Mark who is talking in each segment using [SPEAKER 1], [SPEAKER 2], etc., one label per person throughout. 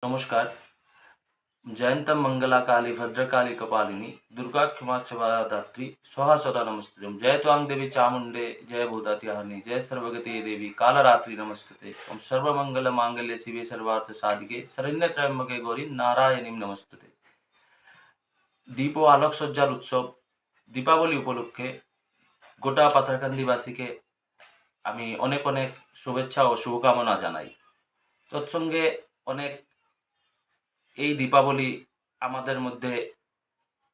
[SPEAKER 1] नमस्कार। जयंतं मंगलाकाली भद्रकाली कपालिनी दुर्गा क्षमा शिवा दात्री स्वाहा सदा नमस्तुते। जय त्वां देवी चामुंडे जय भूतात्याहनि जय सर्वगते देवी कालरात्रि नमस्तुते। ओम सर्वमंगल मांगल्ये शिवे सर्वार्थ साधिके शरण्ये त्र्यंबके गौरी नारायणीं नमस्तुते। दीप ও আলোকসজ্জার উৎসব দীপাবলি উপলক্ষে গোটা পাথারকান্দিবাসীকে আমি অনেক অনেক শুভেচ্ছা ও শুভকামনা জানাই। তৎসঙ্গে অনেক এই দীপাবলি আমাদের মধ্যে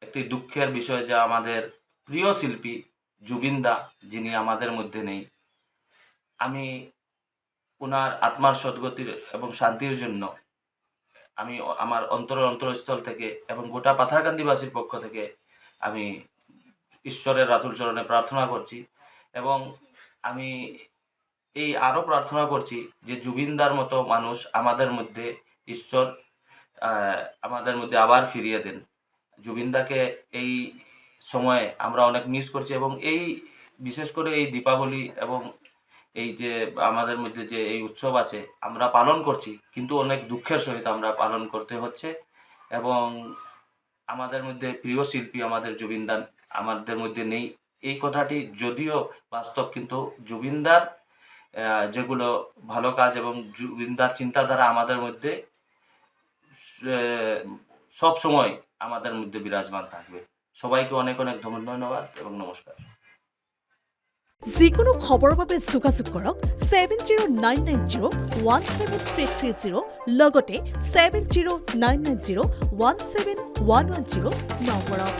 [SPEAKER 1] একটি দুঃখের বিষয় যে আমাদের প্রিয় শিল্পী জুবিন দা যিনি আমাদের মধ্যে নেই। আমি ওনার আত্মার সদ্গতির এবং শান্তির জন্য আমি আমার অন্তরস্থল থেকে এবং গোটা পাথারকান্দিবাসীর পক্ষ থেকে আমি ঈশ্বরের রাতুল চরণে প্রার্থনা করছি এবং আমি আরও প্রার্থনা করছি যে জুবিনদার মতো মানুষ আমাদের মধ্যে ঈশ্বর আমাদের মধ্যে আবার ফিরিয়ে দেন। জুবিনদাকে এই সময়ে আমরা অনেক মিস করছি এবং বিশেষ করে এই দীপাবলি এবং এই যে আমাদের মধ্যে যে এই উৎসব আছে আমরা পালন করছি, কিন্তু অনেক দুঃখের সহিত আমরা পালন করতে হচ্ছে এবং আমাদের মধ্যে প্রিয় শিল্পী আমাদের জুবিনদা আমাদের মধ্যে নেই। এই কথাটি যদিও বাস্তব, কিন্তু জুবিনদার যেগুলো ভালো কাজ এবং জুবিনদার চিন্তাধারা আমাদের মধ্যে সব সময় আমাদের মধ্যে বিরাজমান থাকবে। সবাইকে অনেক অনেক ধন্যবাদ এবং নমস্কার।
[SPEAKER 2] যিকোনো খবৰৰ বাবে যোগাযোগ কৰক 7099017330 লগতে 7099017110 নম্বৰত।